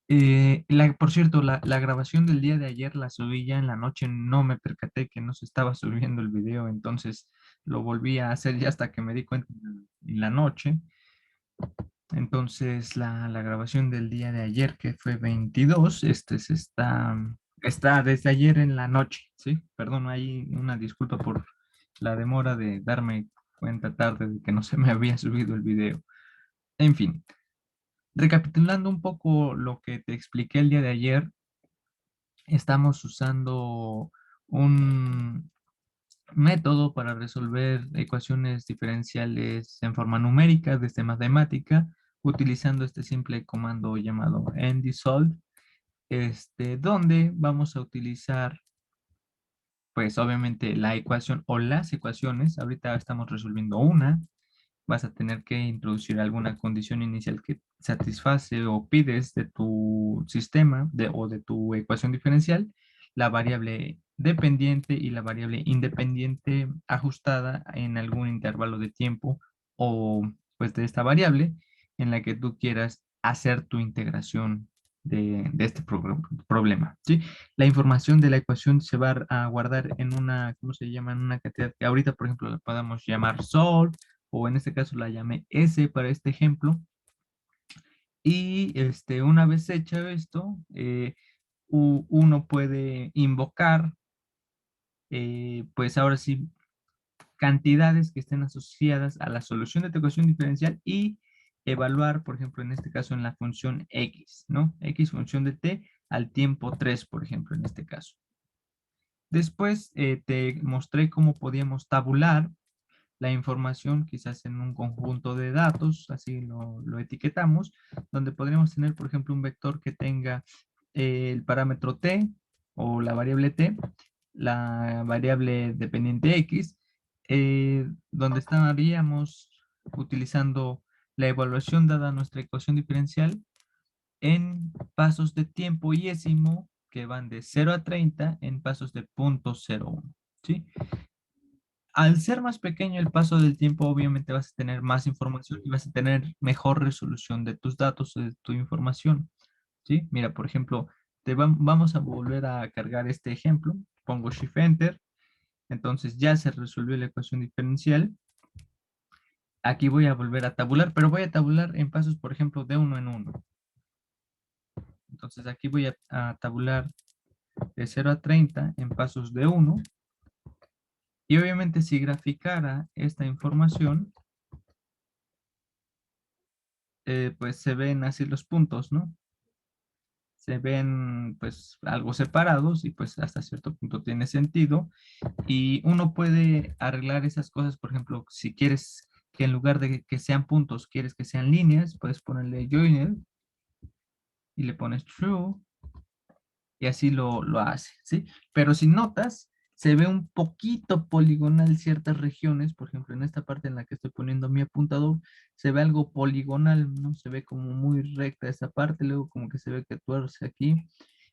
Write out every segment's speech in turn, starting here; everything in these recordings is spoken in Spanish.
Por cierto, la grabación del día de ayer la subí ya en la noche, no me percaté que no se estaba subiendo el video, entonces lo volví a hacer ya hasta que me di cuenta en la noche. Entonces la grabación del día de ayer, que fue 22, está desde ayer en la noche, ¿sí? Perdón, hay una disculpa por la demora de darme cuenta tarde de que no se me había subido el video. En fin, recapitulando un poco lo que te expliqué el día de ayer, estamos usando un método para resolver ecuaciones diferenciales en forma numérica desde matemática, utilizando este simple comando llamado ndsolve, donde vamos a utilizar, pues obviamente la ecuación o las ecuaciones. Ahorita estamos resolviendo una. Vas a tener que introducir alguna condición inicial que satisface o pides de tu sistema o de tu ecuación diferencial, la variable dependiente y la variable independiente ajustada en algún intervalo de tiempo o pues de esta variable en la que tú quieras hacer tu integración de este problema, ¿sí? La información de la ecuación se va a guardar en una, ¿cómo se llama? En una cantidad que ahorita, por ejemplo, la podamos llamar sol, o en este caso la llamé S para este ejemplo. Y una vez hecho esto, uno puede invocar, pues ahora sí, cantidades que estén asociadas a la solución de tu ecuación diferencial y evaluar, por ejemplo, en este caso en la función X, ¿no? X función de t al tiempo 3, por ejemplo, en este caso. Después te mostré cómo podíamos tabular la información quizás en un conjunto de datos, así lo etiquetamos, donde podríamos tener, por ejemplo, un vector que tenga el parámetro t o la variable t, la variable dependiente x, donde estaríamos utilizando la evaluación dada nuestra ecuación diferencial en pasos de tiempo yésimo que van de 0 a 30 en pasos de 0.01, ¿sí? Al ser más pequeño el paso del tiempo, obviamente vas a tener más información y vas a tener mejor resolución de tus datos, de tu información, ¿sí? Mira, por ejemplo, vamos a volver a cargar este ejemplo. Pongo Shift Enter. Entonces ya se resolvió la ecuación diferencial. Aquí voy a volver a tabular, pero voy a tabular en pasos, por ejemplo, de uno en uno. Entonces aquí voy a tabular de 0 a 30 en pasos de uno. Y obviamente si graficara esta información, pues se ven así los puntos, ¿no? Se ven pues algo separados y pues hasta cierto punto tiene sentido. Y uno puede arreglar esas cosas, por ejemplo, si quieres que en lugar de que sean puntos, quieres que sean líneas, puedes ponerle joiner y le pones true y así lo hace, ¿sí? Pero si notas, se ve un poquito poligonal ciertas regiones, por ejemplo, en esta parte en la que estoy poniendo mi apuntador, se ve algo poligonal, ¿no? Se ve como muy recta esa parte, luego como que se ve que tuerce aquí.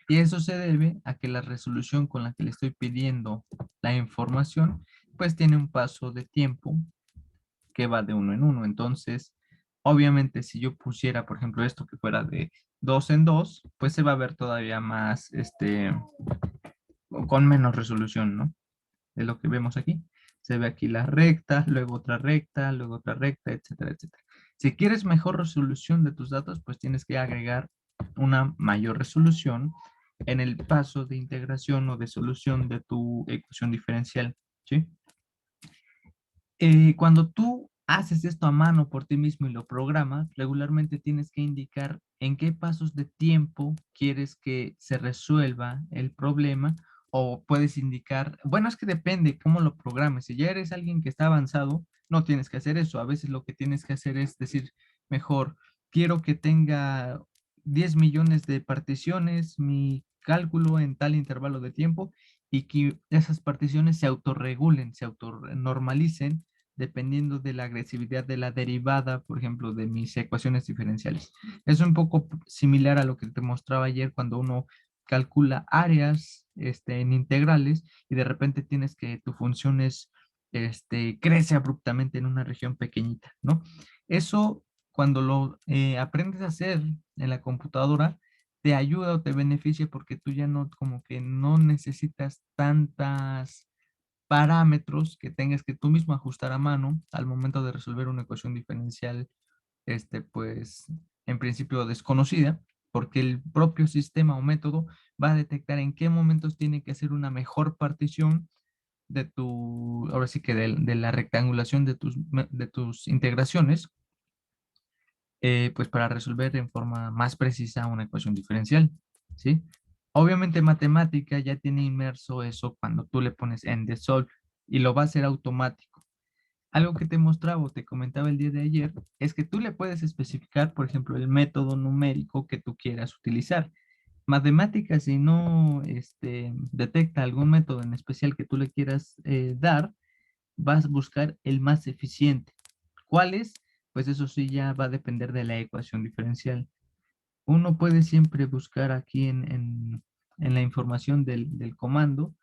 Y eso se debe a que la resolución con la que le estoy pidiendo la información, pues tiene un paso de tiempo que va de uno en uno. Entonces, obviamente, si yo pusiera, por ejemplo, esto que fuera de dos en dos, pues se va a ver todavía más, con menos resolución, ¿no? De lo que vemos aquí. Se ve aquí la recta, luego otra recta, etcétera, etcétera. Si quieres mejor resolución de tus datos, pues tienes que agregar una mayor resolución en el paso de integración o de solución de tu ecuación diferencial, ¿sí? Cuando tú haces esto a mano por ti mismo y lo programas, regularmente tienes que indicar en qué pasos de tiempo quieres que se resuelva el problema o puedes indicar, bueno, es que depende cómo lo programes. Si ya eres alguien que está avanzado, no tienes que hacer eso. A veces lo que tienes que hacer es decir, mejor, quiero que tenga 10 millones de particiones, mi cálculo en tal intervalo de tiempo y que esas particiones se autorregulen, se autornormalicen dependiendo de la agresividad de la derivada, por ejemplo, de mis ecuaciones diferenciales. Es un poco similar a lo que te mostraba ayer cuando uno calcula áreas en integrales y de repente tienes que tu función crece abruptamente en una región pequeñita, ¿no? Eso, cuando lo aprendes a hacer en la computadora, te ayuda o te beneficia porque tú ya no, como que no necesitas tantas parámetros que tengas que tú mismo ajustar a mano al momento de resolver una ecuación diferencial, pues, en principio desconocida, porque el propio sistema o método va a detectar en qué momentos tiene que hacer una mejor partición de ahora sí que de la rectangulación de tus integraciones, pues para resolver en forma más precisa una ecuación diferencial, ¿sí? Obviamente matemática ya tiene inmerso eso cuando tú le pones en the solve y lo va a hacer automático. Algo que te mostraba o te comentaba el día de ayer es que tú le puedes especificar, por ejemplo, el método numérico que tú quieras utilizar. Matemática, si no detecta algún método en especial que tú le quieras dar, vas a buscar el más eficiente. ¿Cuál es? Pues eso sí ya va a depender de la ecuación diferencial. Uno puede siempre buscar aquí en la información del comando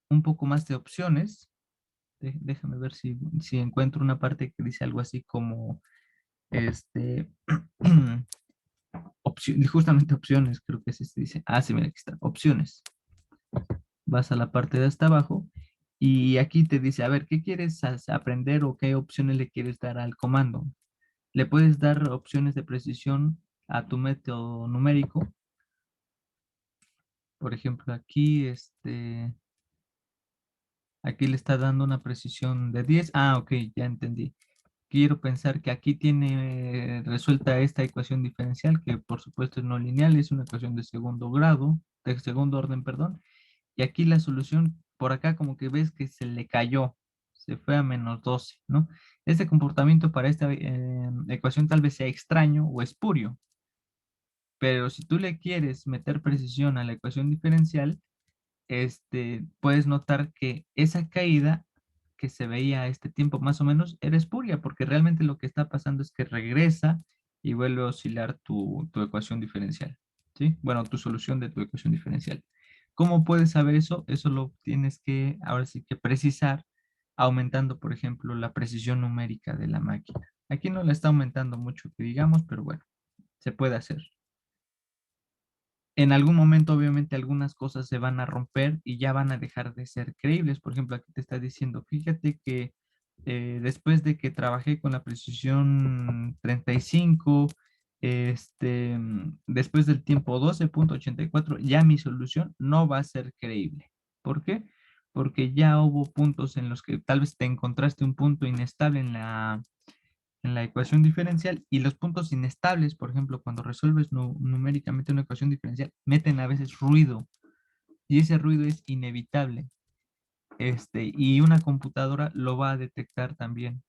un poco más de opciones. Déjame ver si encuentro una parte que dice algo así como este, justamente opciones, creo que es este, dice, sí, mira, aquí está, opciones. Vas a la parte de hasta abajo y aquí te dice, a ver, ¿qué quieres aprender o qué opciones le quieres dar al comando? Le puedes dar opciones de precisión a tu método numérico. Por ejemplo, aquí le está dando una precisión de 10. Ok, ya entendí. Quiero pensar que aquí tiene resuelta esta ecuación diferencial, que por supuesto es no lineal, es una ecuación de segundo grado, de segundo orden, perdón. Y aquí la solución, por acá como que ves que se le cayó, se fue a -12, ¿no? Este comportamiento para esta ecuación tal vez sea extraño o espurio, pero si tú le quieres meter precisión a la ecuación diferencial, puedes notar que esa caída que se veía a este tiempo más o menos era espuria, porque realmente lo que está pasando es que regresa y vuelve a oscilar tu ecuación diferencial, ¿sí? Bueno, tu solución de tu ecuación diferencial. ¿Cómo puedes saber eso? Eso lo tienes que, ahora sí que precisar, aumentando, por ejemplo, la precisión numérica de la máquina. Aquí no la está aumentando mucho, que digamos, pero bueno, se puede hacer. En algún momento, obviamente, algunas cosas se van a romper y ya van a dejar de ser creíbles. Por ejemplo, aquí te está diciendo, fíjate que después de que trabajé con la precisión 35, después del tiempo 12.84, ya mi solución no va a ser creíble. ¿Por qué? Porque ya hubo puntos en los que tal vez te encontraste un punto inestable en la ecuación diferencial y los puntos inestables, por ejemplo, cuando resuelves numéricamente una ecuación diferencial, meten a veces ruido y ese ruido es inevitable. Y una computadora lo va a detectar también.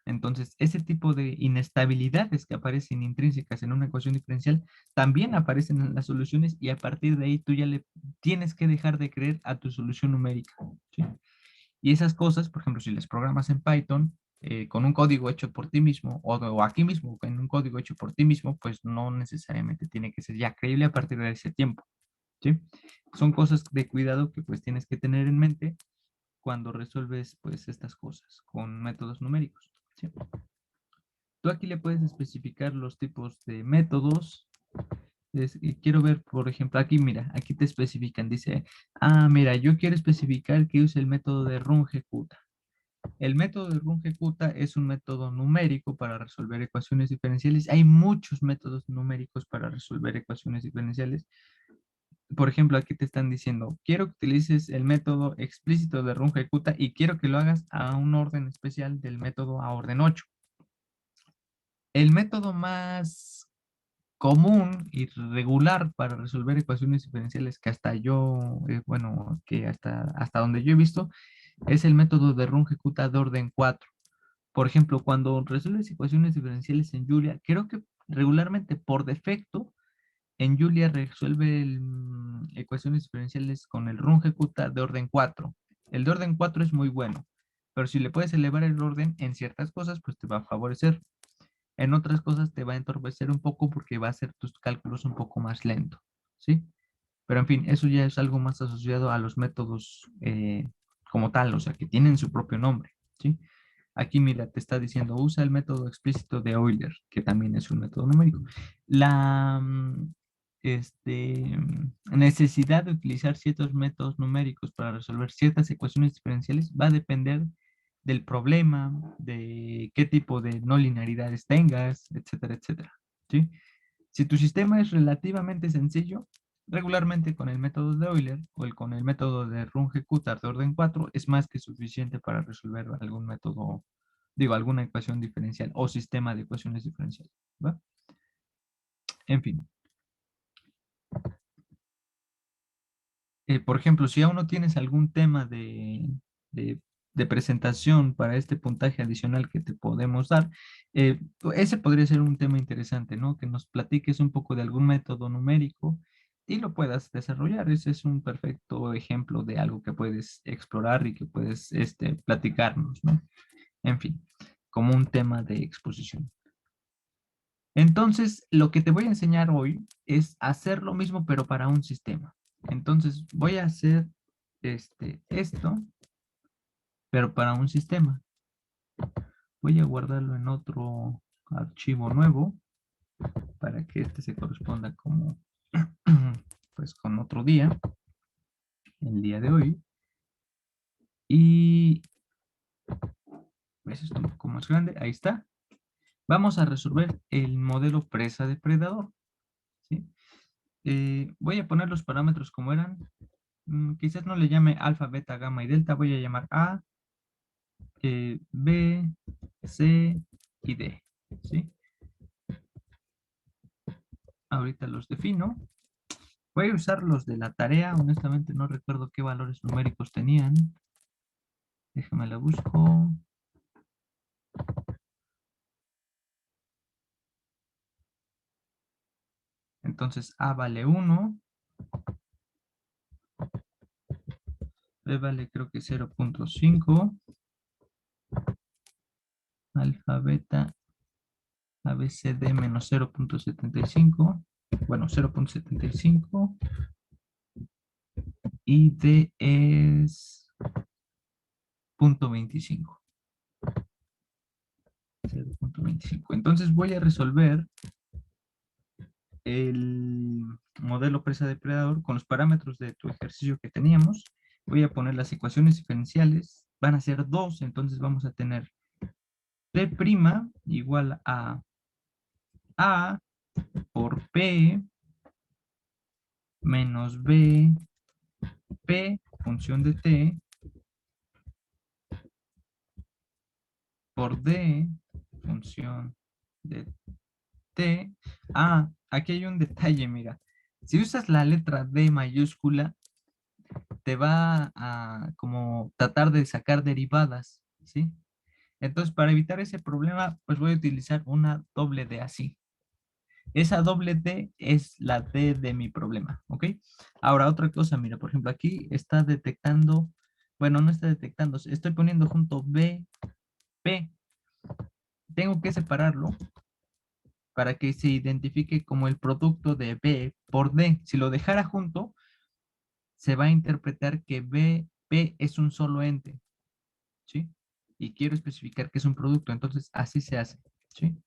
Entonces, ese tipo de inestabilidades que aparecen intrínsecas en una ecuación diferencial también aparecen en las soluciones y a partir de ahí tú ya le tienes que dejar de creer a tu solución numérica, ¿sí? Y esas cosas, por ejemplo, si las programas en Python con un código hecho por ti mismo o aquí mismo en un código hecho por ti mismo, pues no necesariamente tiene que ser ya creíble a partir de ese tiempo, ¿sí? Son cosas de cuidado que pues tienes que tener en mente cuando resuelves pues estas cosas con métodos numéricos, ¿sí? Tú aquí le puedes especificar los tipos de métodos. Y quiero ver, por ejemplo, aquí, mira, aquí te especifican, dice, mira, yo quiero especificar que use el método de Runge-Kutta. El método de Runge-Kutta es un método numérico para resolver ecuaciones diferenciales. Hay muchos métodos numéricos para resolver ecuaciones diferenciales. Por ejemplo, aquí te están diciendo, quiero que utilices el método explícito de Runge-Kutta y quiero que lo hagas a un orden especial del método a orden 8. El método más común y regular para resolver ecuaciones diferenciales que hasta yo, bueno, que hasta donde yo he visto, es el método de Runge-Kutta de orden 4. Por ejemplo, cuando resuelves ecuaciones diferenciales en Julia, creo que regularmente por defecto en Julia resuelve ecuaciones diferenciales con el Runge-Kutta de orden 4. El de orden 4 es muy bueno, pero si le puedes elevar el orden en ciertas cosas, pues te va a favorecer. En otras cosas te va a entorpecer un poco porque va a hacer tus cálculos un poco más lento, ¿sí? Pero en fin, eso ya es algo más asociado a los métodos como tal, o sea, que tienen su propio nombre, ¿sí? Aquí, mira, te está diciendo, usa el método explícito de Euler, que también es un método numérico. La, necesidad de utilizar ciertos métodos numéricos para resolver ciertas ecuaciones diferenciales va a depender del problema, de qué tipo de no linearidades tengas, etcétera, etcétera. ¿Sí? Si tu sistema es relativamente sencillo, regularmente con el método de Euler o con el método de Runge-Kuttar de orden 4 es más que suficiente para resolver algún método, digo, alguna ecuación diferencial o sistema de ecuaciones diferenciales. ¿Va? En fin. Por ejemplo, si aún no tienes algún tema de- de presentación para este puntaje adicional que te podemos dar, ese podría ser un tema interesante, ¿no? Que nos platiques un poco de algún método numérico y lo puedas desarrollar. Ese es un perfecto ejemplo de algo que puedes explorar y que puedes platicarnos, ¿no? En fin, como un tema de exposición. Entonces, lo que te voy a enseñar hoy es hacer lo mismo, pero para un sistema. Entonces, voy a hacer esto, pero para un sistema. Voy a guardarlo en otro archivo nuevo para que este se corresponda como, pues, con otro día, el día de hoy. Y, pues, esto un poco más grande. Ahí está. Vamos a resolver el modelo presa-depredador, ¿sí? Voy a poner los parámetros como eran. Quizás no le llame alfa, beta, gamma y delta. Voy a llamar A, B, C y D. ¿Sí? Ahorita los defino. Voy a usar los de la tarea. Honestamente no recuerdo qué valores numéricos tenían. Déjame la busco. Entonces A vale 1. B vale creo que 0.5. Alfa, beta, ABCD menos 0.75. Bueno, 0.75. Y D es 0.25. 0.25. Entonces voy a resolver el modelo presa-depredador con los parámetros de tu ejercicio que teníamos. Voy a poner las ecuaciones diferenciales. Van a ser dos, entonces vamos a tener P' igual A por P menos B, P, función de T, por D, función de T. Ah, aquí hay un detalle, mira. Si usas la letra D mayúscula, te va a como tratar de sacar derivadas, ¿sí? Entonces, para evitar ese problema, pues voy a utilizar una doble D así. Esa doble D es la D de mi problema, ¿ok? Ahora, otra cosa, mira, por ejemplo, aquí está detectando, bueno, no está detectando, estoy poniendo junto B, P. Tengo que separarlo para que se identifique como el producto de B por D. Si lo dejara junto, se va a interpretar que B, P es un solo ente, ¿sí? Y quiero especificar que es un producto, entonces así se hace, ¿sí?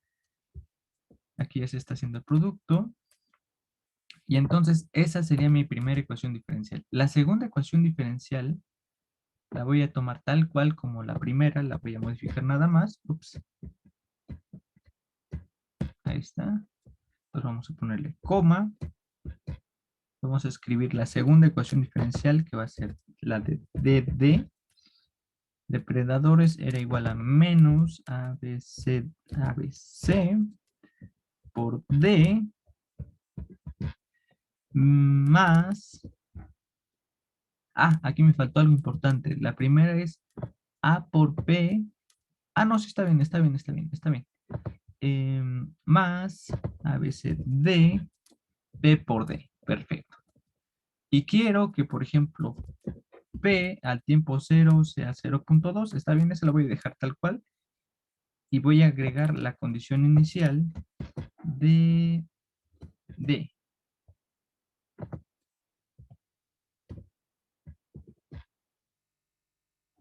Aquí ya se está haciendo el producto. Y entonces esa sería mi primera ecuación diferencial. La segunda ecuación diferencial la voy a tomar tal cual como la primera, la voy a modificar nada más. Ups, ahí está. Pues vamos a ponerle coma. Vamos a escribir la segunda ecuación diferencial que va a ser la de DD. Depredadores era igual a menos ABC por D más... Ah, aquí me faltó algo importante. La primera es A por P. Ah, no, sí está bien, está bien, está bien, está bien. Más ABCD, P por D. Perfecto. Y quiero que, por ejemplo, P al tiempo 0 sea 0.2. Está bien, eso lo voy a dejar tal cual. Y voy a agregar la condición inicial de D.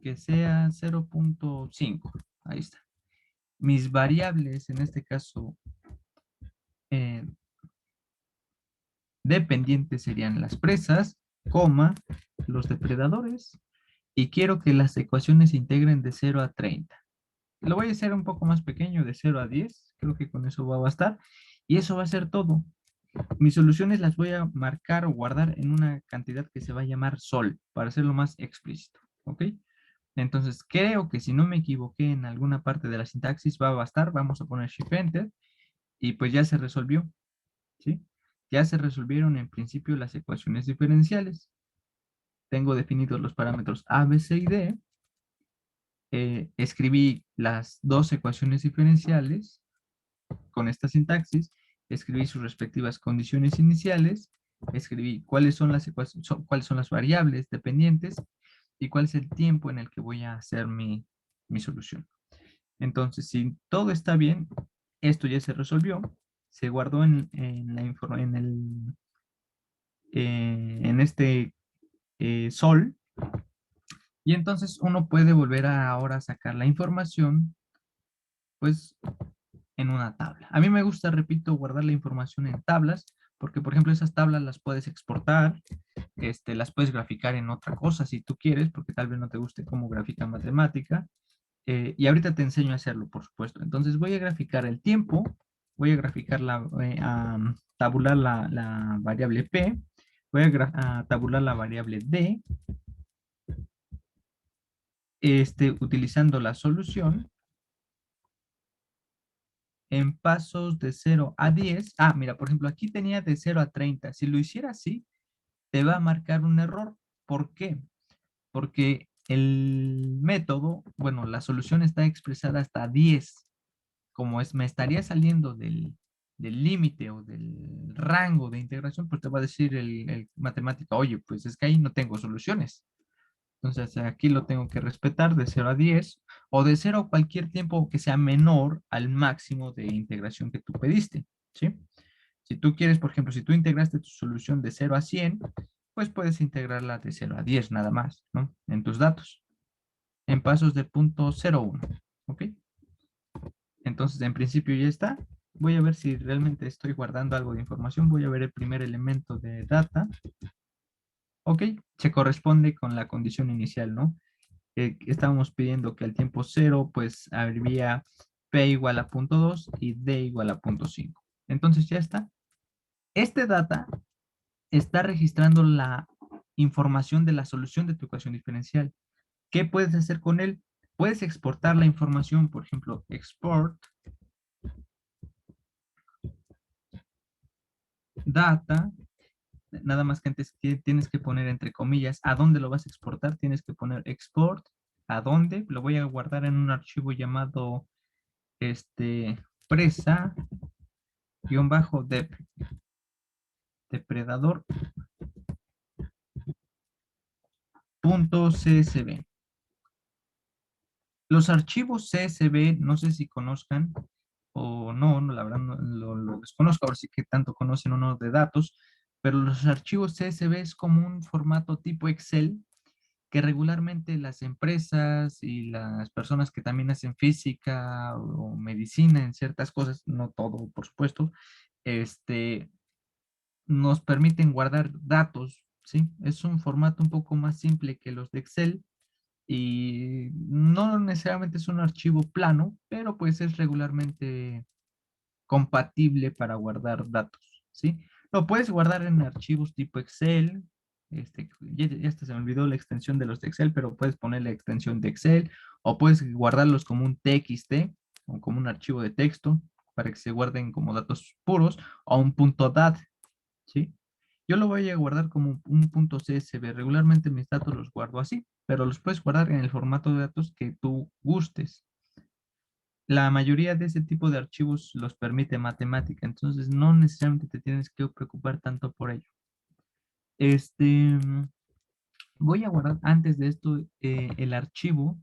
Que sea 0.5. Ahí está. Mis variables, en este caso, dependientes serían las presas, coma, los depredadores, y quiero que las ecuaciones se integren de 0 a 30. Lo voy a hacer un poco más pequeño, de 0 a 10, creo que con eso va a bastar, y eso va a ser todo. Mis soluciones las voy a marcar o guardar en una cantidad que se va a llamar sol, para hacerlo más explícito, ¿ok? Entonces, creo que si no me equivoqué en alguna parte de la sintaxis va a bastar, vamos a poner Shift Enter, y pues ya se resolvió, ¿sí? Ya se resolvieron en principio las ecuaciones diferenciales. Tengo definidos los parámetros A, B, C y D. Escribí las dos ecuaciones diferenciales con esta sintaxis, escribí sus respectivas condiciones iniciales, escribí cuáles son las cuáles son las variables dependientes y cuál es el tiempo en el que voy a hacer mi solución. Entonces, si todo está bien, esto ya se resolvió, se guardó en este sol, y entonces uno puede volver a ahora sacar la información, pues, en una tabla. A mí me gusta, repito, guardar la información en tablas, porque, por ejemplo, esas tablas las puedes exportar, las puedes graficar en otra cosa si tú quieres, porque tal vez no te guste cómo grafica matemática. Y ahorita te enseño a hacerlo, por supuesto. Entonces voy a graficar el tiempo, voy a graficar a tabular la variable P, voy a tabular la variable D, utilizando la solución en pasos de 0 a 10. Ah, mira, por ejemplo, aquí tenía de 0 a 30. Si lo hiciera así, te va a marcar un error. ¿Por qué? Porque el método, bueno, la solución está expresada hasta 10. Como me estaría saliendo del límite o del rango de integración, pues te va a decir el matemática, oye, pues es que ahí no tengo soluciones. Entonces aquí lo tengo que respetar de 0 a 10 o de 0 a cualquier tiempo que sea menor al máximo de integración que tú pediste, ¿sí? Si tú quieres, por ejemplo, si tú integraste tu solución de 0 a 100, pues puedes integrarla de 0 a 10 nada más, ¿no? En tus datos, en pasos de punto 0,1, ¿ok? Entonces, en principio ya está. Voy a ver si realmente estoy guardando algo de información. Voy a ver el primer elemento de data. Ok, se corresponde con la condición inicial, ¿no? Estábamos pidiendo que al tiempo 0, pues habría P igual a punto 2 y D igual a punto 5. Entonces ya está. Este data está registrando la información de la solución de tu ecuación diferencial. ¿Qué puedes hacer con él? Puedes exportar la información, por ejemplo, export data, nada más que antes tienes que poner entre comillas a dónde lo vas a exportar, tienes que poner export, a dónde, lo voy a guardar en un archivo llamado presa depredador.csv. Los archivos CSV, no sé si conozcan o no, la verdad no, lo desconozco, ahora sí que tanto conocen uno de datos, pero los archivos CSV es como un formato tipo Excel que regularmente las empresas y las personas que también hacen física o medicina en ciertas cosas, no todo, por supuesto, este, nos permiten guardar datos, ¿sí? Es un formato un poco más simple que los de Excel y no necesariamente es un archivo plano, pero pues es regularmente compatible para guardar datos, ¿sí? Lo puedes guardar en archivos tipo Excel, ya hasta se me olvidó la extensión de los de Excel, pero puedes poner la extensión de Excel o puedes guardarlos como un TXT o como un archivo de texto para que se guarden como datos puros o un punto .dat, ¿sí? Yo lo voy a guardar como un punto CSV. Regularmente mis datos los guardo así, pero los puedes guardar en el formato de datos que tú gustes. La mayoría de ese tipo de archivos los permite matemática, entonces no necesariamente te tienes que preocupar tanto por ello. Voy a guardar antes de esto el archivo,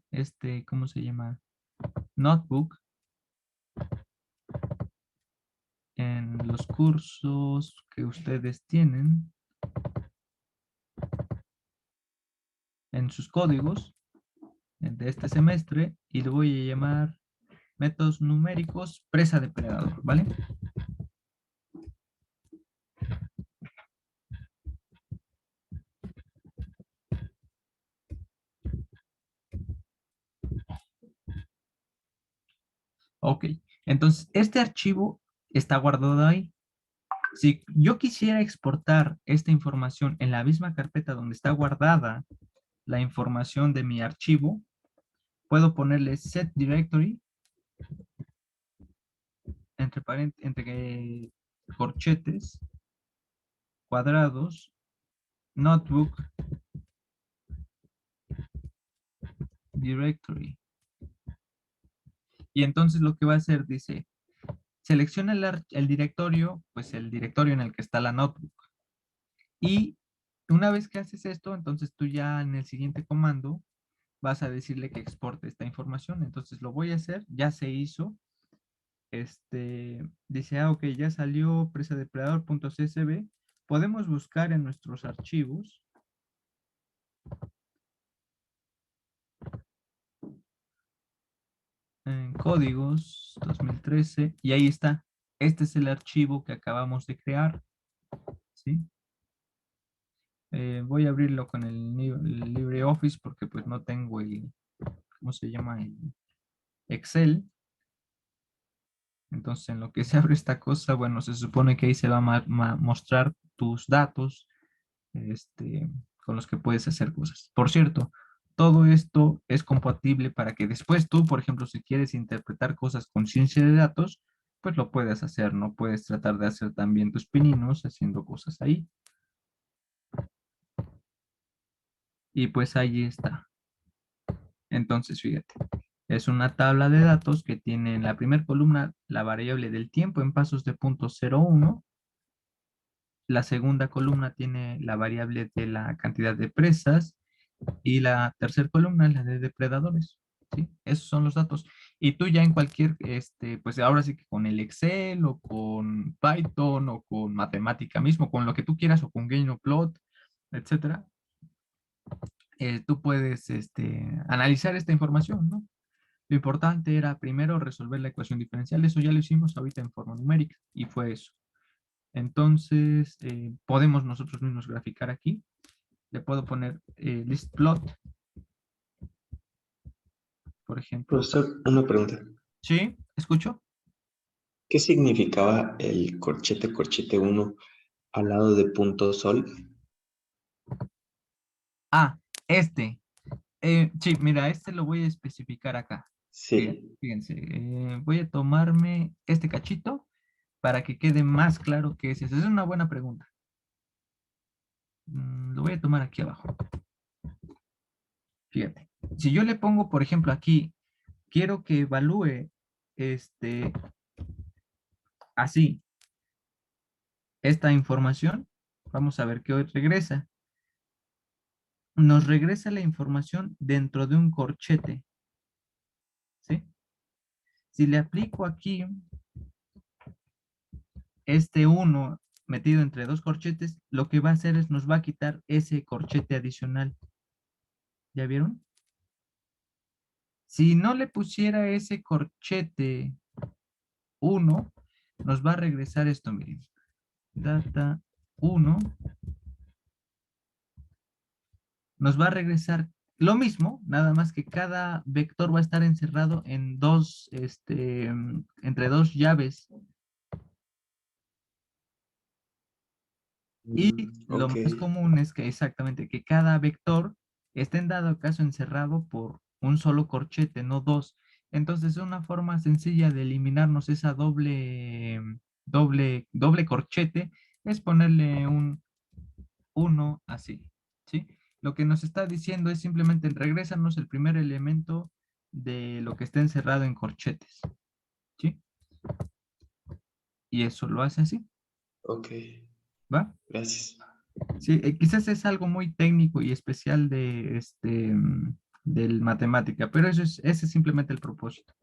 ¿cómo se llama? Notebook, en los cursos que ustedes tienen, en sus códigos de este semestre, y lo voy a llamar métodos numéricos presa depredador, ¿vale? Ok, entonces este archivo está guardado ahí. Si yo quisiera exportar esta información en la misma carpeta donde está guardada la información de mi archivo, puedo ponerle set directory entre corchetes, cuadrados, notebook, directory. Y entonces lo que va a hacer, dice, selecciona el directorio, pues el directorio en el que está la notebook. Y una vez que haces esto, entonces tú ya en el siguiente comando vas a decirle que exporte esta información. Entonces lo voy a hacer, ya se hizo. Dice, ok, ya salió presa depredador.csv. Podemos buscar en nuestros archivos. En códigos 2013 y ahí está. Este es el archivo que acabamos de crear, ¿sí? Voy a abrirlo con el LibreOffice porque pues no tengo el, ¿cómo se llama? El Excel. Entonces, en lo que se abre esta cosa, bueno, se supone que ahí se va a mostrar tus datos, este, con los que puedes hacer cosas. Por cierto, todo esto es compatible para que después tú, por ejemplo, si quieres interpretar cosas con ciencia de datos, pues lo puedes hacer, ¿no? Puedes tratar de hacer también tus pininos haciendo cosas ahí. Y pues ahí está. Entonces, fíjate, es una tabla de datos que tiene en la primera columna la variable del tiempo en pasos de punto 0,1. La segunda columna tiene la variable de la cantidad de presas y la tercera columna la de depredadores. ¿Sí? Esos son los datos. Y tú ya en cualquier, pues ahora sí que con el Excel o con Python o con matemática mismo, con lo que tú quieras o con Plot, etcétera, tú puedes analizar esta información, ¿no? Lo importante era primero resolver la ecuación diferencial. Eso ya lo hicimos ahorita en forma numérica y fue eso. Entonces, podemos nosotros mismos graficar aquí. Le puedo poner list plot, por ejemplo. Profesor, una pregunta. Sí, escucho. ¿Qué significaba el corchete uno al lado de punto sol? Ah, este. Sí, mira, este lo voy a especificar acá. Sí, Fíjense, voy a tomarme este cachito para que quede más claro que es eso. Es una buena pregunta. Lo voy a tomar aquí abajo. Fíjate. Si yo le pongo, por ejemplo, aquí, quiero que evalúe este, así, esta información, vamos a ver qué hoy regresa. Nos regresa la información dentro de un corchete, ¿sí? Si le aplico aquí este uno metido entre dos corchetes, lo que va a hacer es nos va a quitar ese corchete adicional. ¿Ya vieron? Si no le pusiera ese corchete uno, nos va a regresar esto, miren. Data uno, nos va a regresar lo mismo, nada más que cada vector va a estar encerrado en dos, entre dos llaves. Y lo ok. más común es que exactamente que cada vector esté en dado caso encerrado por un solo corchete, no dos. Entonces, una forma sencilla de eliminarnos esa doble corchete es ponerle un uno así, ¿sí? Lo que nos está diciendo es simplemente regrésanos el primer elemento de lo que está encerrado en corchetes, ¿sí? Y eso lo hace así, Ok, ¿va? gracias. Sí, quizás es algo muy técnico y especial de del matemática, pero ese es simplemente el propósito,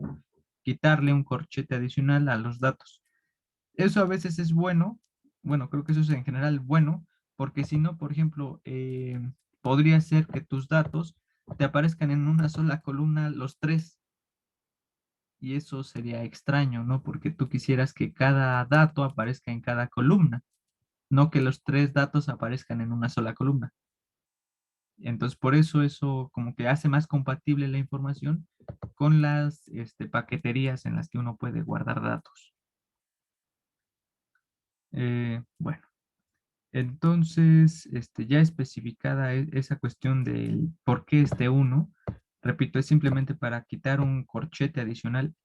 quitarle un corchete adicional a los datos. Eso a veces es bueno, bueno, creo que eso es en general bueno, porque si no, por ejemplo, podría ser que tus datos te aparezcan en una sola columna los tres, y eso sería extraño, ¿no? Porque tú quisieras que cada dato aparezca en cada columna, no que los tres datos aparezcan en una sola columna. Entonces, por eso como que hace más compatible la información con las paqueterías en las que uno puede guardar datos. Bueno, entonces, ya especificada esa cuestión del por qué este uno, repito, es simplemente para quitar un corchete adicional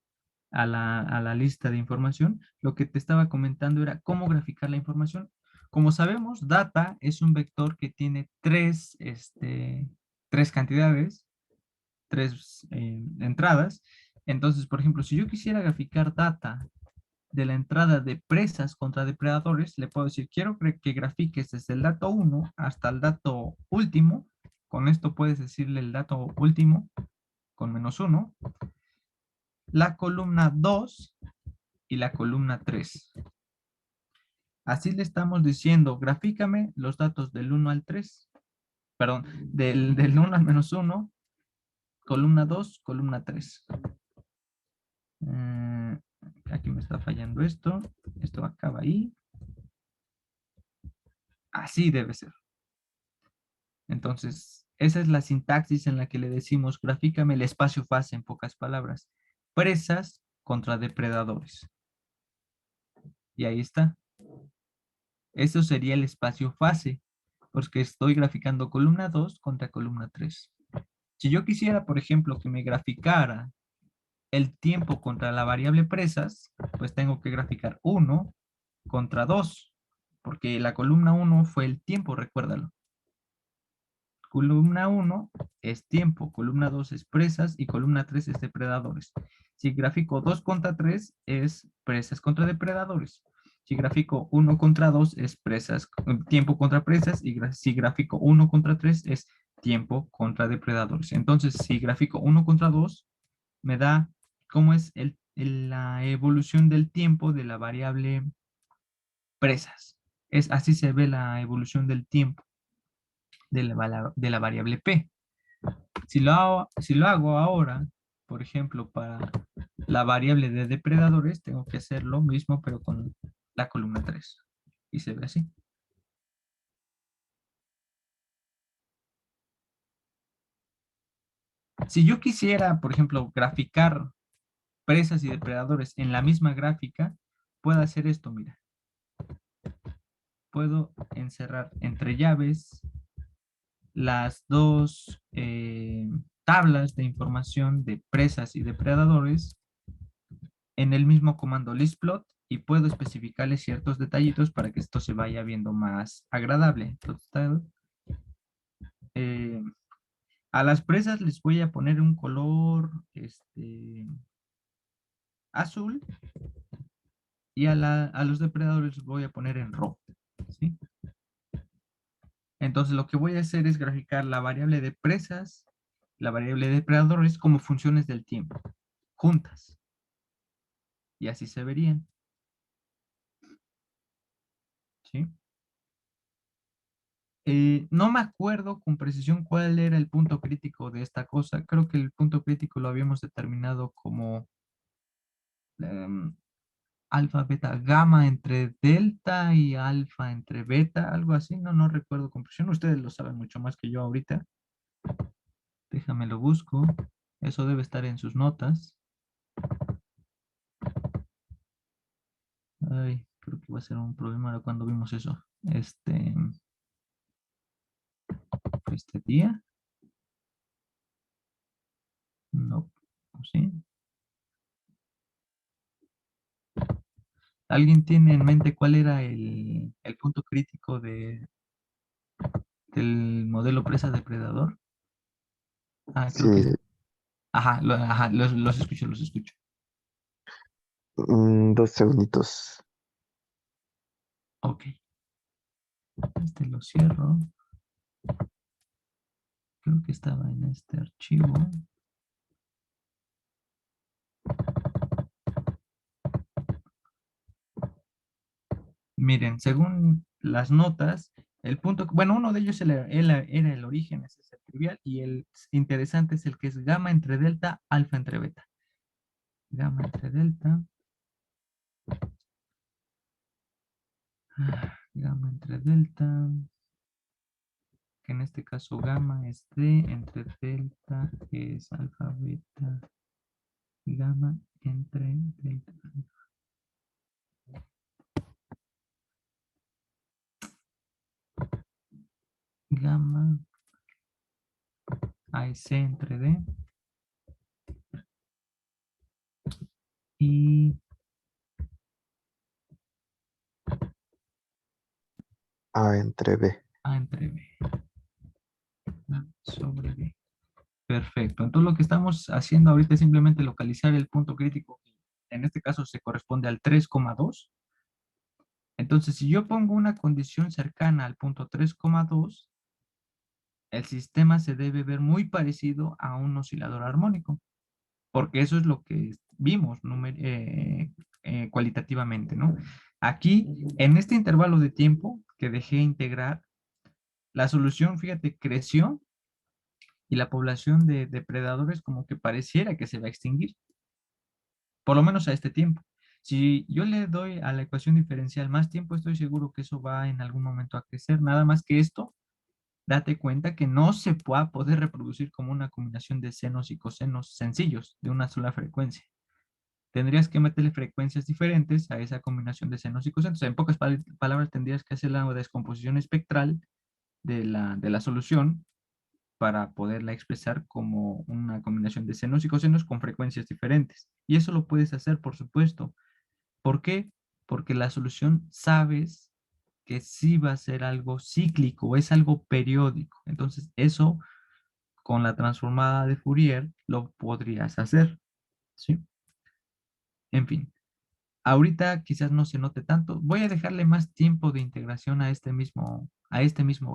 a la lista de información. Lo que te estaba comentando era cómo graficar la información. Como sabemos, data es un vector que tiene tres cantidades, tres entradas. Entonces, por ejemplo, si yo quisiera graficar data de la entrada de presas contra depredadores, le puedo decir, quiero que grafiques desde el dato uno hasta el dato último. Con esto puedes decirle el dato último con -1, la columna 2 y la columna 3. Así le estamos diciendo, grafícame los datos del 1 al 3, perdón, del 1 al -1, columna 2, columna 3. Aquí me está fallando esto acaba ahí. Así debe ser. Entonces, esa es la sintaxis en la que le decimos, grafícame el espacio fase en pocas palabras. Presas contra depredadores. Y ahí está. Eso sería el espacio fase, porque estoy graficando columna 2 contra columna 3. Si yo quisiera, por ejemplo, que me graficara el tiempo contra la variable presas, pues tengo que graficar 1 contra 2, porque la columna 1 fue el tiempo, recuérdalo. Columna 1 es tiempo, columna 2 es presas y columna 3 es depredadores. Si gráfico 2 contra 3 es presas contra depredadores. Si gráfico 1 contra 2 es presas, tiempo contra presas, y si gráfico 1 contra 3 es tiempo contra depredadores. Entonces, si gráfico 1 contra 2 me da cómo es la evolución del tiempo de la variable presas. Así se ve la evolución del tiempo de la variable P. Si lo hago ahora, por ejemplo, para la variable de depredadores, tengo que hacer lo mismo, pero con la columna 3. Y se ve así. Si yo quisiera, por ejemplo, graficar presas y depredadores en la misma gráfica, puedo hacer esto, mira. Puedo encerrar entre llaves las dos tablas de información de presas y depredadores en el mismo comando listplot, y puedo especificarle ciertos detallitos para que esto se vaya viendo más agradable. Entonces, eh, a las presas les voy a poner un color azul, y a los depredadores los voy a poner en rojo, ¿sí? Entonces lo que voy a hacer es graficar la variable de presas, la variable de depredadores como funciones del tiempo, juntas. Y así se verían, ¿sí? No me acuerdo con precisión cuál era el punto crítico de esta cosa. Creo que el punto crítico lo habíamos determinado como em, alfa, beta, gamma entre delta y alfa entre beta, algo así. No recuerdo con precisión. Ustedes lo saben mucho más que yo ahorita. Déjame lo busco. Eso debe estar en sus notas. Ay, creo que va a ser un problema cuando vimos eso. Este día. No, ¿sí? ¿Alguien tiene en mente cuál era el punto crítico del modelo presa depredador? Ah, Sí, creo que es. Ajá, los escucho, los escucho. 2 segunditos. Ok, lo cierro. Creo que estaba en este archivo. Miren, según las notas, el punto, bueno, uno de ellos era el origen, ese es el trivial, y el interesante es el que es gamma entre delta, alfa entre beta. Gamma entre delta, gamma entre delta, que en este caso gamma es D entre delta, que es alfa, beta, gamma entre delta, gamma, A es C entre D, y A entre B. A entre B, A sobre B. Perfecto. Entonces lo que estamos haciendo ahorita es simplemente localizar el punto crítico, que en este caso se corresponde al 3,2. Entonces, si yo pongo una condición cercana al punto 3,2, el sistema se debe ver muy parecido a un oscilador armónico, porque eso es lo que vimos cualitativamente, ¿no? Aquí, en este intervalo de tiempo que dejé integrar, la solución, fíjate, creció y la población de depredadores como que pareciera que se va a extinguir, por lo menos a este tiempo. Si yo le doy a la ecuación diferencial más tiempo, estoy seguro que eso va en algún momento a crecer. Nada más que esto, date cuenta que no se va a poder reproducir como una combinación de senos y cosenos sencillos de una sola frecuencia. Tendrías que meterle frecuencias diferentes a esa combinación de senos y cosenos. En pocas palabras, tendrías que hacer la descomposición espectral de la solución para poderla expresar como una combinación de senos y cosenos con frecuencias diferentes. Y eso lo puedes hacer, por supuesto. ¿Por qué? Porque la solución sabes que sí va a ser algo cíclico, es algo periódico. Entonces, eso con la transformada de Fourier lo podrías hacer, ¿sí? En fin, ahorita quizás no se note tanto. Voy a dejarle más tiempo de integración a este mismo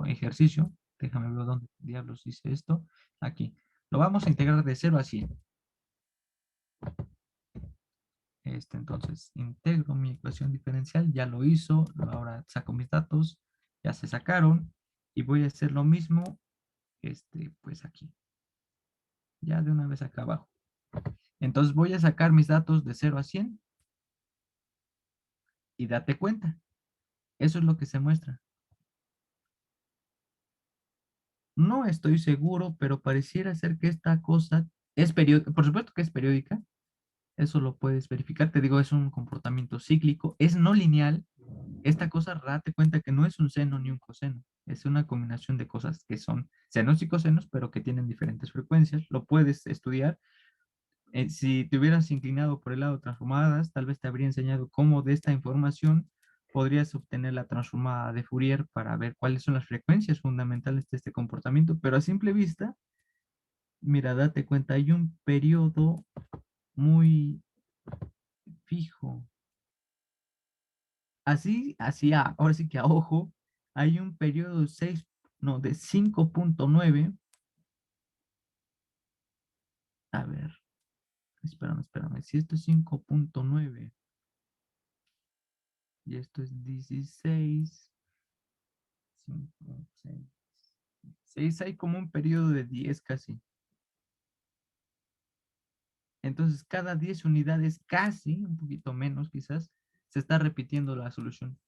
ejercicio. Déjame ver dónde diablos hice esto. Aquí. Lo vamos a integrar de 0 a 100. Entonces, integro mi ecuación diferencial, ya lo hizo, ahora saco mis datos, ya se sacaron, y voy a hacer lo mismo, pues aquí, ya de una vez acá abajo. Entonces voy a sacar mis datos de 0 a 100 y date cuenta, eso es lo que se muestra. No estoy seguro, pero pareciera ser que esta cosa es periódica, por supuesto que es periódica, eso lo puedes verificar, te digo, es un comportamiento cíclico, es no lineal. Esta cosa, date cuenta que no es un seno ni un coseno, es una combinación de cosas que son senos y cosenos, pero que tienen diferentes frecuencias. Lo puedes estudiar. Si te hubieras inclinado por el lado de transformadas, tal vez te habría enseñado cómo de esta información podrías obtener la transformada de Fourier para ver cuáles son las frecuencias fundamentales de este comportamiento, pero a simple vista, mira, date cuenta, hay un periodo muy fijo. Ahora sí que a ojo, hay un periodo de 6, no, de 5,9. A ver, espérame. Si esto es 5,9 y esto es 16, 5, 6, hay como un periodo de 10 casi. Entonces, cada 10 unidades, casi, un poquito menos quizás, se está repitiendo la solución.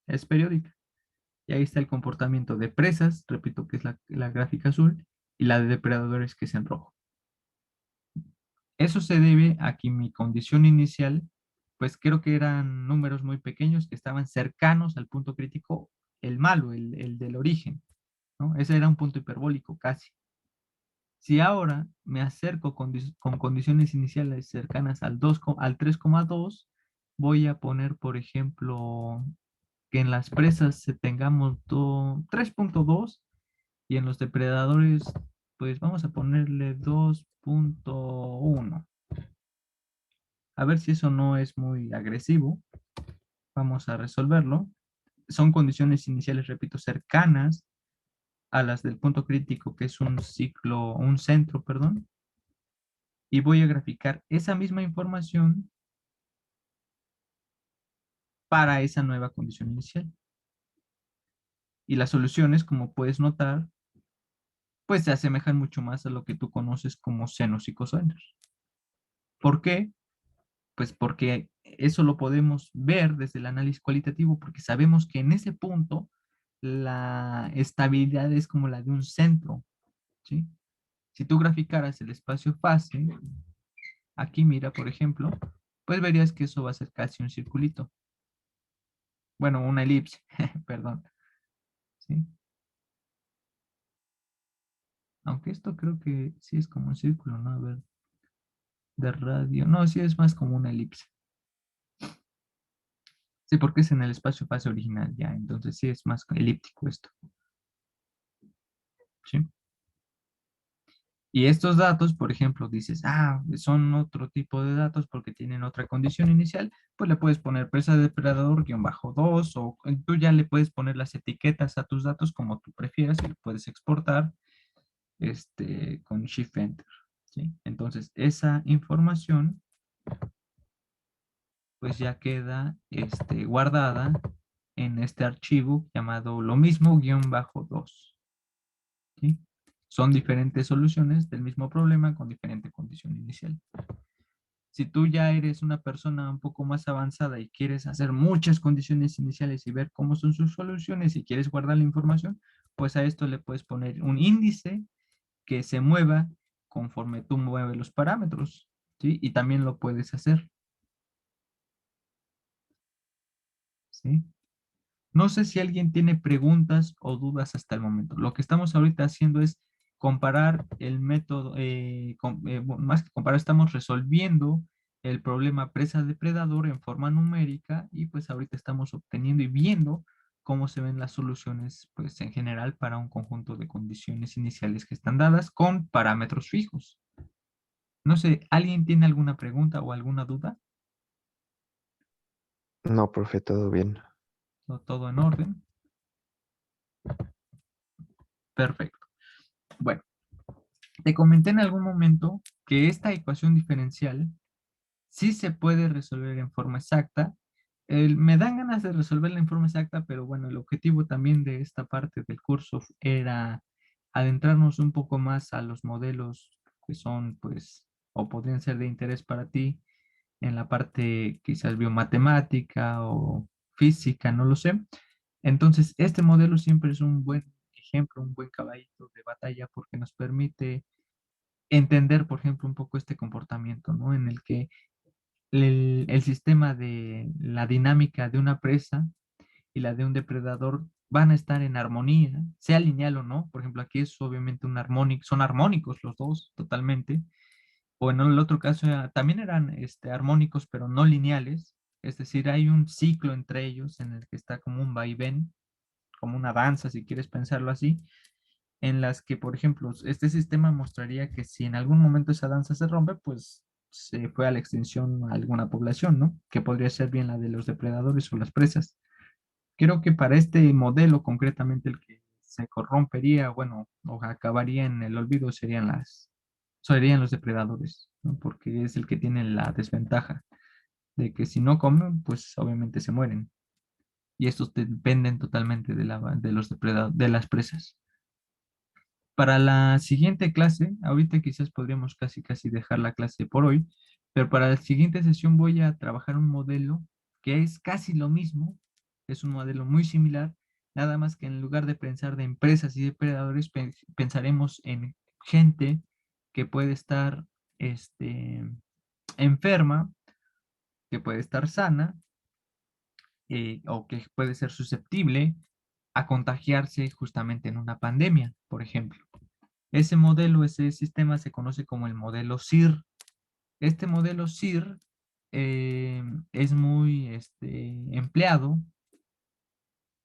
Es periódica. Y ahí está el comportamiento de presas, repito que es la gráfica azul, y la de depredadores que es en rojo. Eso se debe a que mi condición inicial, pues creo que eran números muy pequeños que estaban cercanos al punto crítico, el malo, el del origen, ¿no? Ese era un punto hiperbólico casi. Si ahora me acerco con condiciones iniciales cercanas al 3,2, voy a poner, por ejemplo, que en las presas tengamos 3,2 y en los depredadores, pues vamos a ponerle 2,1. A ver si eso no es muy agresivo. Vamos a resolverlo. Son condiciones iniciales, repito, cercanas a las del punto crítico, que es un centro, perdón. Y voy a graficar esa misma información para esa nueva condición inicial. Y las soluciones, como puedes notar, pues se asemejan mucho más a lo que tú conoces como senos y cosenos. ¿Por qué? Pues porque eso lo podemos ver desde el análisis cualitativo, porque sabemos que en ese punto la estabilidad es como la de un centro, ¿sí? Si tú graficaras el espacio fase, aquí mira, por ejemplo, pues verías que eso va a ser casi un circulito. Bueno, una elipse, perdón, ¿sí? Aunque esto creo que sí es como un círculo, ¿no? A ver, de radio. No, sí es más como una elipse. Sí, porque es en el espacio fase original ya, entonces sí es más elíptico esto, ¿sí? Y estos datos, por ejemplo, dices, son otro tipo de datos porque tienen otra condición inicial, pues le puedes poner presa depredador -2 o tú ya le puedes poner las etiquetas a tus datos como tú prefieras y lo puedes exportar con Shift Enter, ¿sí? Entonces, esa información pues ya queda guardada en este archivo llamado lo mismo -2, ¿sí? Son diferentes soluciones del mismo problema con diferente condición inicial. Si tú ya eres una persona un poco más avanzada y quieres hacer muchas condiciones iniciales y ver cómo son sus soluciones y quieres guardar la información, pues a esto le puedes poner un índice que se mueva conforme tú mueves los parámetros, ¿sí? Y también lo puedes hacer, ¿sí? No sé si alguien tiene preguntas o dudas hasta el momento. Lo que estamos ahorita haciendo es comparar el método, más que comparar, estamos resolviendo el problema presa-depredador en forma numérica y pues ahorita estamos obteniendo y viendo cómo se ven las soluciones pues en general para un conjunto de condiciones iniciales que están dadas con parámetros fijos. No sé, ¿alguien tiene alguna pregunta o alguna duda? No, profe, todo bien. ¿Todo en orden? Perfecto. Bueno. Te comenté en algún momento que esta ecuación diferencial sí se puede resolver en forma exacta. Me dan ganas de resolverla en forma exacta, pero bueno, el objetivo también de esta parte del curso era adentrarnos un poco más a los modelos que son, pues, o podrían ser de interés para ti en la parte quizás biomatemática o física, no lo sé. Entonces, este modelo siempre es un buen ejemplo, un buen caballito de batalla porque nos permite entender, por ejemplo, un poco este comportamiento, ¿no? En el que el sistema de la dinámica de una presa y la de un depredador van a estar en armonía, sea lineal o no. Por ejemplo, aquí es obviamente un armónico, son armónicos los dos totalmente. O en el otro caso también eran armónicos, pero no lineales. Es decir, hay un ciclo entre ellos en el que está como un vaivén, como una danza, si quieres pensarlo así, en las que, por ejemplo, este sistema mostraría que si en algún momento esa danza se rompe, pues se fue a la extinción alguna población, ¿no? Que podría ser bien la de los depredadores o las presas. Creo que para este modelo, concretamente el que se corrompería, bueno, o acabaría en el olvido, serían los depredadores, ¿no? Porque es el que tiene la desventaja de que si no comen, pues obviamente se mueren. Y estos dependen totalmente de los depredadores, de las presas. Para la siguiente clase, ahorita quizás podríamos casi casi dejar la clase por hoy, pero para la siguiente sesión voy a trabajar un modelo que es casi lo mismo, es un modelo muy similar, nada más que en lugar de pensar de empresas y depredadores, pensaremos en gente que puede estar enferma, que puede estar sana o que puede ser susceptible a contagiarse justamente en una pandemia, por ejemplo. Ese modelo, ese sistema se conoce como el modelo SIR. Este modelo SIR es muy empleado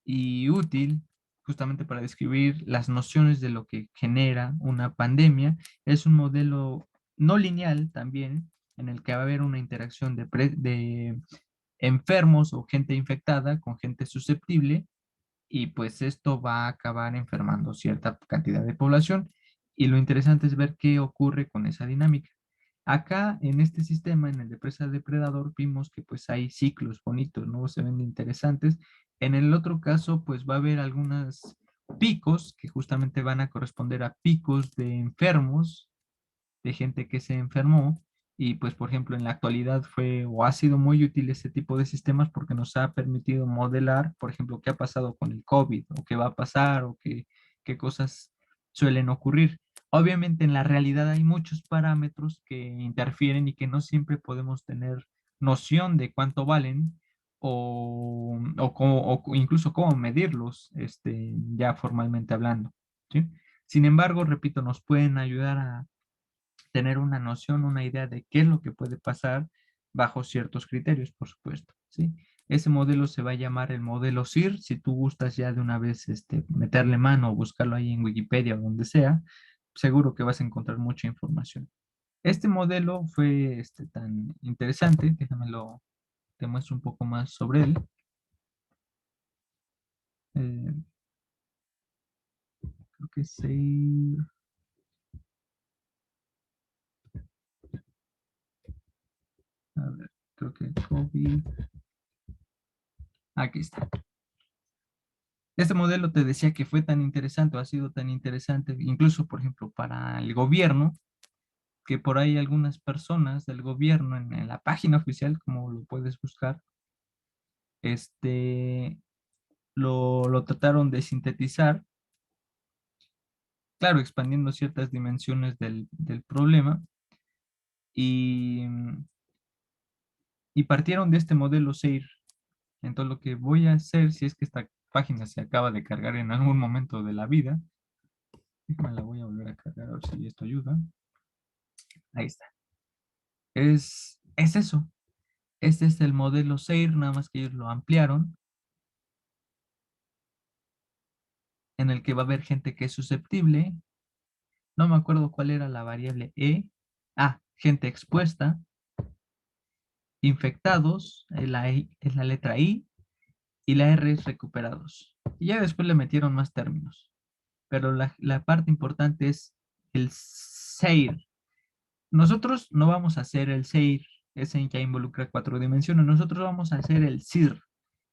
y útil justamente para describir las nociones de lo que genera una pandemia. Es un modelo no lineal también, en el que va a haber una interacción de enfermos o gente infectada con gente susceptible y pues esto va a acabar enfermando cierta cantidad de población y lo interesante es ver qué ocurre con esa dinámica. Acá en este sistema, en el de presa depredador, vimos que pues hay ciclos bonitos, ¿no? Se ven interesantes. En el otro caso, pues va a haber algunos picos que justamente van a corresponder a picos de enfermos, de gente que se enfermó, Y pues, por ejemplo, en la actualidad fue o ha sido muy útil este tipo de sistemas porque nos ha permitido modelar, por ejemplo, qué ha pasado con el COVID o qué va a pasar o qué cosas suelen ocurrir. Obviamente en la realidad hay muchos parámetros que interfieren y que no siempre podemos tener noción de cuánto valen o incluso cómo medirlos, ya formalmente hablando, ¿sí? Sin embargo, repito, nos pueden ayudar a tener una noción, una idea de qué es lo que puede pasar bajo ciertos criterios, por supuesto, ¿sí? Ese modelo se va a llamar el modelo SIR. Si tú gustas ya de una vez meterle mano o buscarlo ahí en Wikipedia o donde sea, seguro que vas a encontrar mucha información. Este modelo fue tan interesante, te muestro un poco más sobre él. Eh, Creo que SIR, a ver, creo que COVID, aquí está. Este modelo te decía que fue tan interesante o ha sido tan interesante, incluso, por ejemplo, para el gobierno, que por ahí algunas personas del gobierno en la página oficial, como lo puedes buscar, este, lo trataron de sintetizar, claro, expandiendo ciertas dimensiones del problema y, y partieron de este modelo SEIR. Entonces, lo que voy a hacer, si es que esta página se acaba de cargar en algún momento de la vida, me la voy a volver a cargar a ver si esto ayuda. Ahí está. Es eso. Este es el modelo SEIR, nada más que ellos lo ampliaron, en el que va a haber gente que es susceptible. No me acuerdo cuál era la variable E. Ah, gente expuesta, infectados, la I es la letra I, y la R es recuperados. Y ya después le metieron más términos. Pero la parte importante es el SEIR. Nosotros no vamos a hacer el SEIR, ese ya involucra 4 dimensiones. Nosotros vamos a hacer el SIR,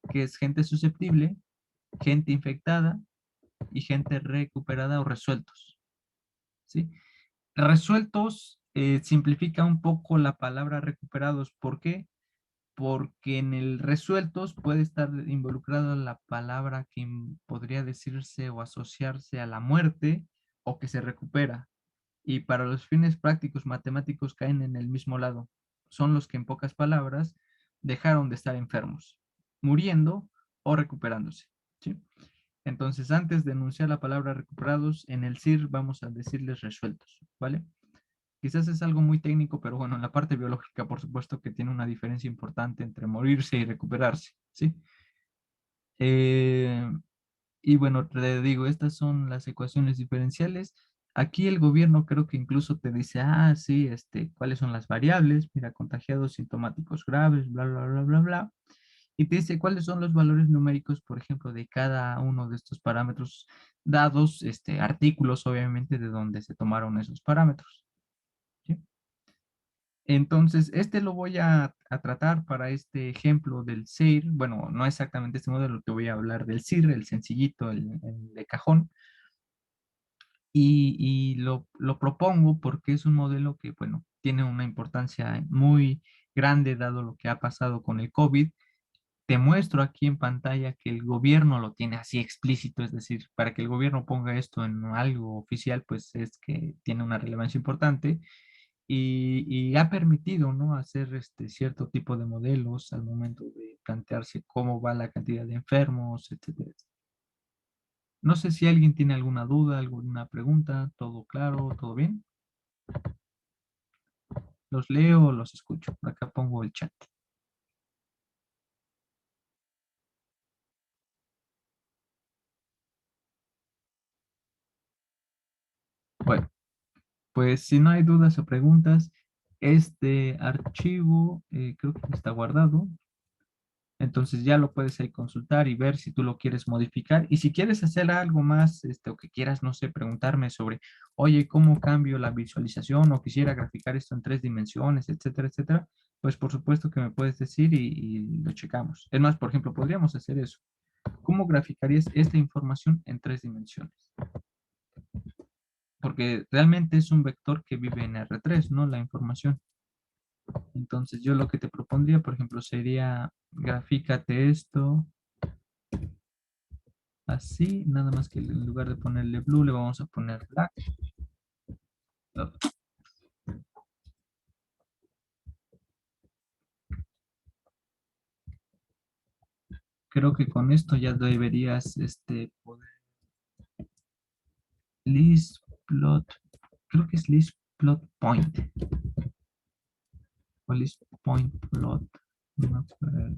que es gente susceptible, gente infectada y gente recuperada o resueltos, ¿sí? Resueltos simplifica un poco la palabra recuperados. ¿Por qué? Porque en el resueltos puede estar involucrada la palabra que podría decirse o asociarse a la muerte o que se recupera. Y para los fines prácticos matemáticos caen en el mismo lado. Son los que en pocas palabras dejaron de estar enfermos, muriendo o recuperándose, ¿sí? Entonces, antes de enunciar la palabra recuperados, en el SIR vamos a decirles resueltos, ¿vale? Quizás es algo muy técnico, pero bueno, en la parte biológica, por supuesto que tiene una diferencia importante entre morirse y recuperarse, ¿sí? Eh, y bueno, te digo, estas son las ecuaciones diferenciales. Aquí el gobierno creo que incluso te dice, ah, sí, cuáles son las variables, mira, contagiados sintomáticos graves, bla, bla, bla, bla, bla. Y te dice cuáles son los valores numéricos, por ejemplo, de cada uno de estos parámetros dados, artículos, obviamente, de donde se tomaron esos parámetros, ¿sí? Entonces, lo voy a tratar para este ejemplo del SEIR. Bueno, no exactamente este modelo, te voy a hablar del SIR, el sencillito, el de cajón. Y lo propongo porque es un modelo que, bueno, tiene una importancia muy grande dado lo que ha pasado con el COVID. Te muestro aquí en pantalla que el gobierno lo tiene así explícito, es decir, para que el gobierno ponga esto en algo oficial, pues es que tiene una relevancia importante y ha permitido, ¿no?, hacer cierto tipo de modelos al momento de plantearse cómo va la cantidad de enfermos, etcétera. No sé si alguien tiene alguna duda, alguna pregunta, todo claro, todo bien. Los leo, los escucho. Por acá pongo el chat. Bueno, pues si no hay dudas o preguntas, este archivo creo que está guardado. Entonces ya lo puedes ahí consultar y ver si tú lo quieres modificar. Y si quieres hacer algo más, o que quieras, no sé, preguntarme sobre, oye, ¿cómo cambio la visualización? O quisiera graficar esto en 3 dimensiones, etcétera, etcétera. Pues por supuesto que me puedes decir y lo checamos. Es más, por ejemplo, podríamos hacer eso. ¿Cómo graficarías esta información en 3 dimensiones? Porque realmente es un vector que vive en R3, ¿no? La información. Entonces yo lo que te propondría, por ejemplo, sería grafícate esto así, nada más que en lugar de ponerle blue le vamos a poner black. Creo que con esto ya deberías poder list plot, creo que es list plot point o list point plot, no me acuerdo.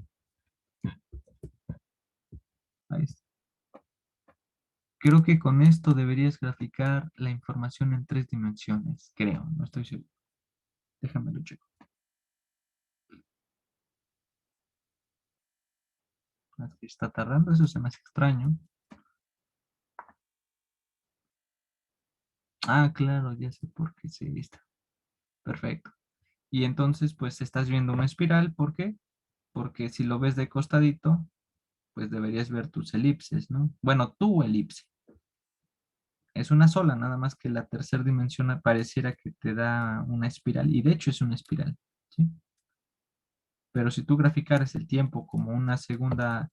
Ahí está. Creo que con esto deberías graficar la información en 3 dimensiones, creo, no estoy seguro. Déjame lo checo. Aquí está tardando, eso se me hace extraño. Ah, claro, ya sé por qué, sí, listo. Perfecto. Y entonces, pues estás viendo una espiral, ¿por qué? Porque si lo ves de costadito, pues deberías ver tus elipses, ¿no? Bueno, tu elipse. Es una sola, nada más que la tercera dimensión pareciera que te da una espiral, y de hecho es una espiral, ¿sí? Pero si tú graficaras el tiempo como una segunda,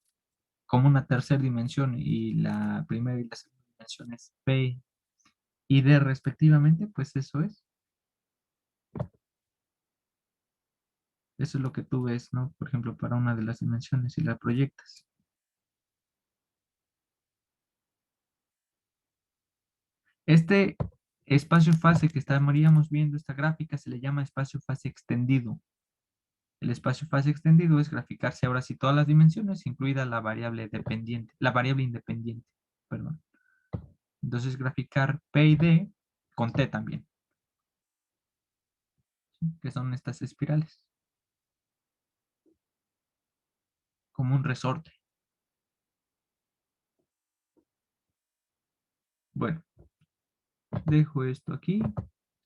como una tercera dimensión y la primera y la segunda dimensión es P y D respectivamente, pues eso es. Eso es lo que tú ves, ¿no? Por ejemplo, para una de las dimensiones y la proyectas. Este espacio-fase que estaríamos viendo, esta gráfica, se le llama espacio-fase extendido. El espacio-fase extendido es graficarse ahora sí todas las dimensiones, incluida la variable dependiente, la variable independiente, perdón. Entonces, graficar P y D con T también, ¿sí? Que son estas espirales, como un resorte. Bueno, dejo esto aquí.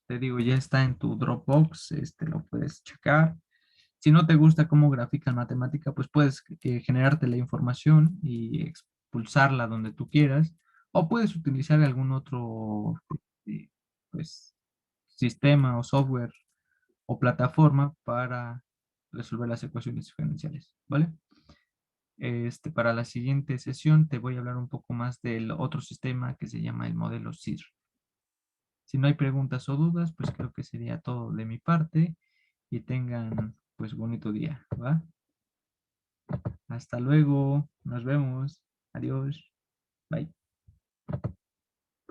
Te digo, ya está en tu Dropbox, lo puedes checar. Si no te gusta cómo grafica en matemática, pues puedes generarte la información y expulsarla donde tú quieras, o puedes utilizar algún otro eh, pues, sistema o software o plataforma para resolver las ecuaciones diferenciales, ¿vale? Para la siguiente sesión te voy a hablar un poco más del otro sistema que se llama el modelo SIR. Si no hay preguntas o dudas, pues creo que sería todo de mi parte y tengan pues bonito día, ¿va? Hasta luego, nos vemos, adiós, bye.